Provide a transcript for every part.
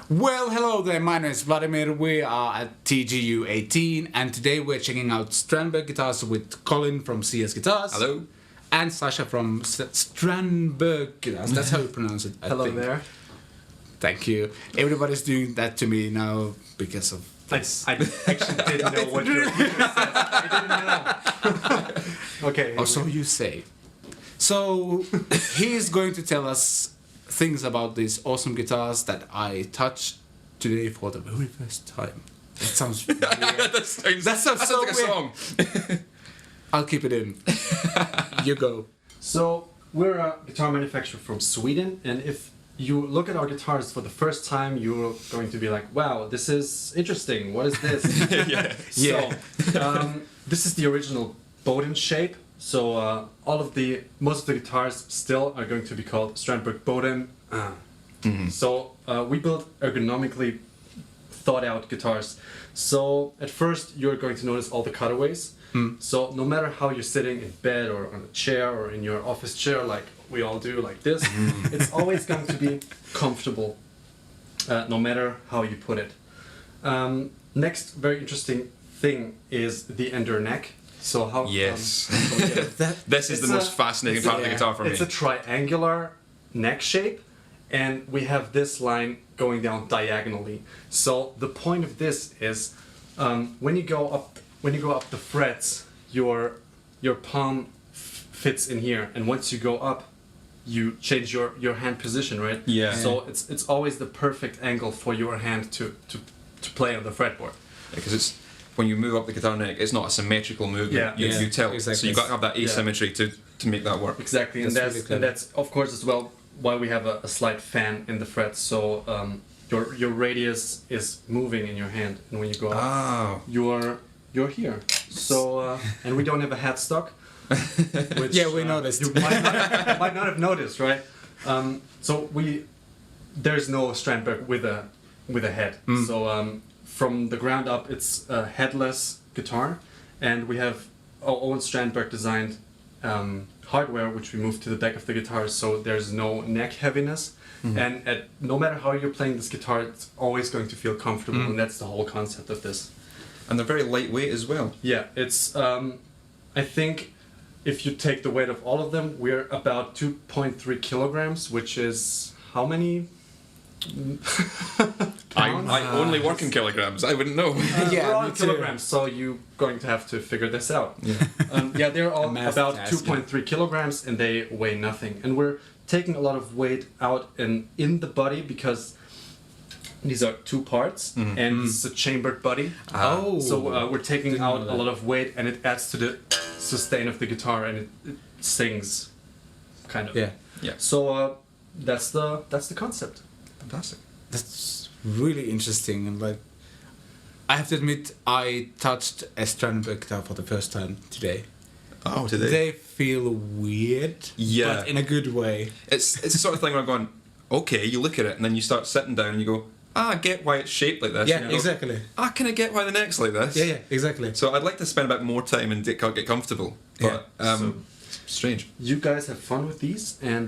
Well, hello there, my name is Vladimir, we are at TGU 18 and today we're checking out Strandberg Guitars with Colin from CSGuitars. Hello. And Sasha from Strandberg Guitars, that's how you pronounce it, I Hello think. there. Thank you. Everybody's doing that to me now because of I this. actually didn't know what you said. I didn't know. Okay. Oh, so you say. So, he's going to tell us things about these awesome guitars that I touched today for the very first time. That sounds weird. that sounds so like a song. I'll keep it in. You go. So we're a guitar manufacturer from Sweden, and if you look at our guitars for the first time, you're going to be like, "Wow, this is interesting. What is this?" Yeah. So this is the original Boden shape. So most of the guitars still are going to be called Strandberg Boden. So we built ergonomically thought out guitars. So at first you're going to notice all the cutaways. So no matter how you're sitting in bed or on a chair or in your office chair, like we all do, like this, it's always going to be comfortable, no matter how you put it. Next very interesting thing is the ender neck. So how? Yes. This is the It's most fascinating part of the guitar for me. It's a triangular neck shape, and we have this line going down diagonally. So the point of this is when you go up the frets, your palm fits in here, and once you go up, you change your hand position, right? Yeah. So it's always the perfect angle for your hand to play on the fretboard. Because it's when you move up the guitar neck, it's not a symmetrical movement. Yeah. You tilt, exactly. so you've got to have that asymmetry to make that work. Exactly, and That's really clever. that's of course as well why we have a slight fan in the frets. So your radius is moving in your hand, and when you go up, Oh. you're here. So and we don't have a headstock. Which, Yeah, we noticed. You might not have noticed, right? So there's no Strandberg with a head. So from the ground up, it's a headless guitar, and we have our own Strandberg designed hardware, which we moved to the back of the guitar, so there's no neck heaviness. And no matter how you're playing this guitar, it's always going to feel comfortable, and that's the whole concept of this. And they're very lightweight as well. Yeah, it's. I think if you take the weight of all of them, we're about 2.3 kilograms, which is how many? I only work in kilograms. I wouldn't know. Yeah, we're all me in too. kilograms, so you're going to have to figure this out. Yeah, they're all Math about task, 2.3 kilograms, and they weigh nothing. And we're taking a lot of weight out in the body because these are two parts, and this is a chambered body. Oh. So we're taking Didn't out know a that. lot of weight, and it adds to the sustain of the guitar, and it sings, kind of. Yeah. Yeah. So that's the concept. Fantastic. That's really interesting, and like, I have to admit, I touched a Strandberg guitar for the first time today. Oh, today. They feel weird, Yeah. but in a good way. It's the sort of thing where I'm going, okay, you look at it, and then you start sitting down and you go, I get why it's shaped like this. Yeah, And you go, exactly. Can I get why the neck's like this? Yeah, exactly. So I'd like to spend a bit more time and get comfortable. But strange. You guys have fun with these, and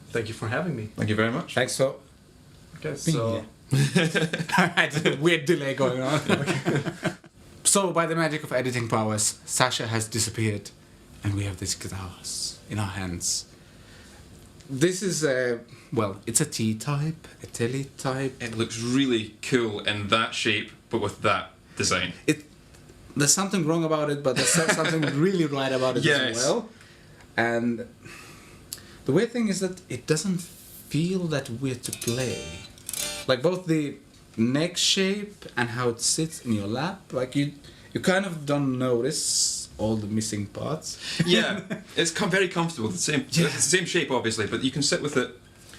thank you for having me. Thank you very much. Thanks for Okay, being so here. I had a weird delay going on. So, by the magic of editing powers, Sasha has disappeared, and we have these guitars in our hands. This is it's a T-type, a Tele-type. It looks really cool in that shape, but with that design. There's something wrong about it, but there's something really right about it Yes. as well. And the weird thing is that it doesn't feel that weird to play. Like both the neck shape and how it sits in your lap, like you kind of don't notice all the missing parts. Yeah, it's very comfortable. It's the same shape, obviously, but you can sit with it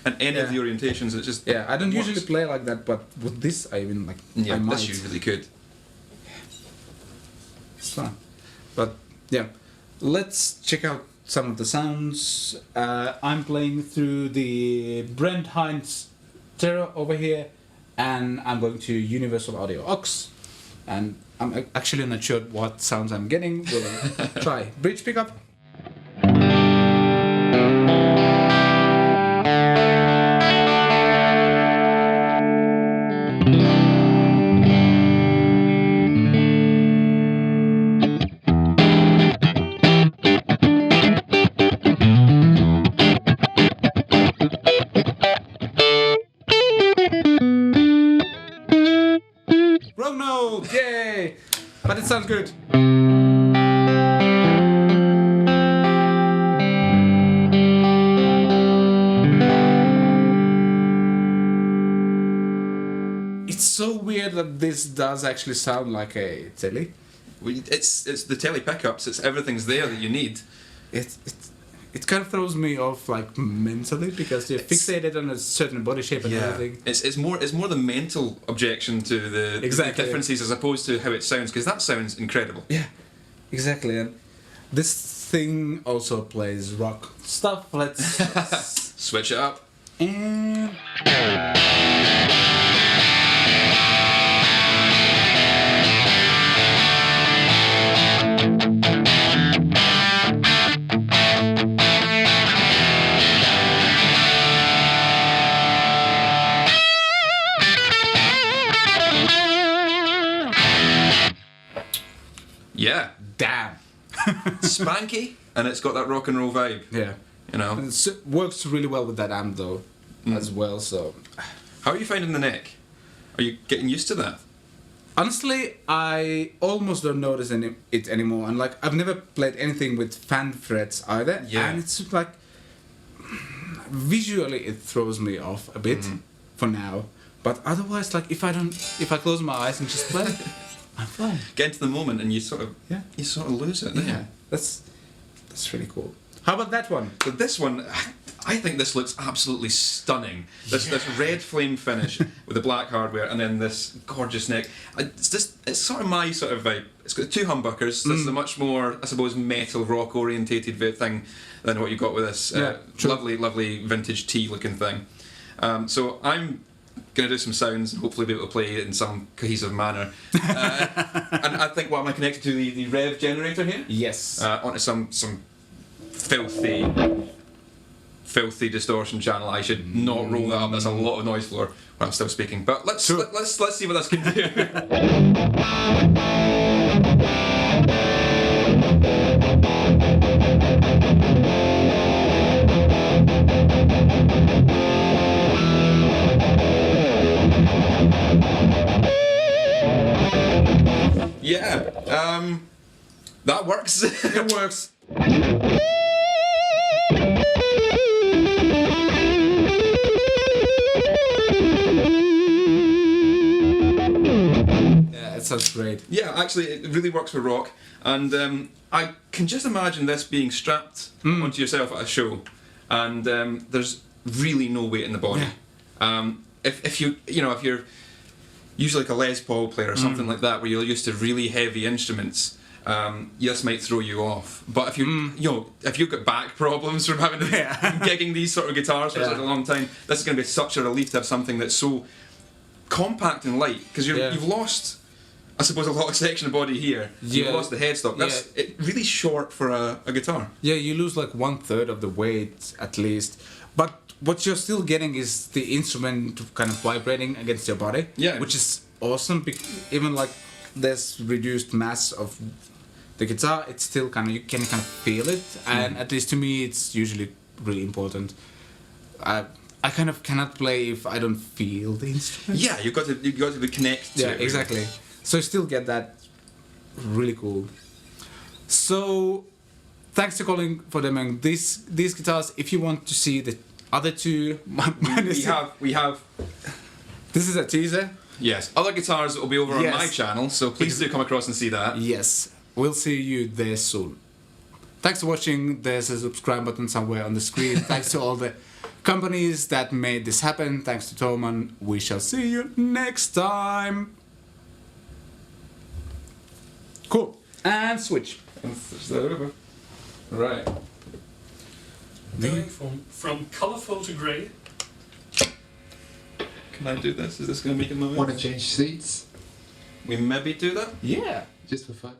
in any of the orientations. It just Yeah, I don't works. usually play like that, but with this, I even like. Yeah, I might. this you really could. It's fun. But yeah, let's check out some of the sounds. I'm playing through the Brent Hines Terra over here, and I'm going to Universal Audio Aux, and I'm actually not sure what sounds I'm getting. We'll try bridge pickup. sounds good. It's so weird that this does actually sound like a telly. It's the telly pickups. It's everything's there that you need. It kind of throws me off like mentally because you're fixated on a certain body shape and everything. It's more the mental objection to the differences as opposed to how it sounds, because that sounds incredible. Yeah, exactly. And this thing also plays rock stuff. Let's Switch it up. and Yeah. damn. Spanky, and it's got that rock and roll vibe. Yeah. You know. And it works really well with that amp though, as well. So How are you finding the neck? Are you getting used to that? honestly, I almost don't notice it anymore. And like I've never played anything with fan frets either. Yeah. And it's like visually it throws me off a bit for now. But otherwise, like if I close my eyes and just play, I'm fine. Get into the moment and you sort of lose it, don't you? Yeah, that's really cool. How about that one? So this one, I think this looks absolutely stunning. This red flame finish with the black hardware, and then this gorgeous neck. It's sort of my sort of vibe. It's got two humbuckers. This is a much more, I suppose, metal rock orientated thing than what you got with this lovely vintage tea looking thing. So I'm going to do some sounds and hopefully be able to play it in some cohesive manner. And I think, what am I connected to? The rev generator here? Yes. Onto some filthy distortion channel. I should not roll that up. That's a lot of noise floor when I'm still speaking. But let's see what this can do. Yeah, that works. It works. Yeah, it sounds great. Yeah, actually, it really works for rock, and I can just imagine this being strapped onto yourself at a show, and there's really no weight in the body. Yeah. If you're usually like a Les Paul player or something like that, where you're used to really heavy instruments, this might throw you off. But if if you've got back problems from having gigging these sort of guitars for such a long time, this is going to be such a relief to have something that's so compact and light, because you've lost, I suppose, a lot of section of body here. You've lost the headstock. That's really short for a guitar. Yeah, you lose like 1/3 of the weight at least. But what you're still getting is the instrument kind of vibrating against your body. Yeah. Which is awesome. Even like there's reduced mass of the guitar, it's still you can kind of feel it. And at least to me, it's usually really important. I kind of cannot play if I don't feel the instrument. Yeah, you've got to be connected to it. Yeah, exactly. So you still get that. Really cool. So thanks to Colin for demoing these guitars. If you want to see the other two, we have. This is a teaser. Yes, other guitars will be over on my channel, so please do come across and see that. Yes, we'll see you there soon. Thanks for watching. There's a subscribe button somewhere on the screen. Thanks to all the companies that made this happen. Thanks to Toman. We shall see you next time. Cool. And switch. Switch that over. Right. Going from colourful to grey. Can I do this? Is this going to make a noise? Want to change seats? We maybe do that? Yeah. Just for fun.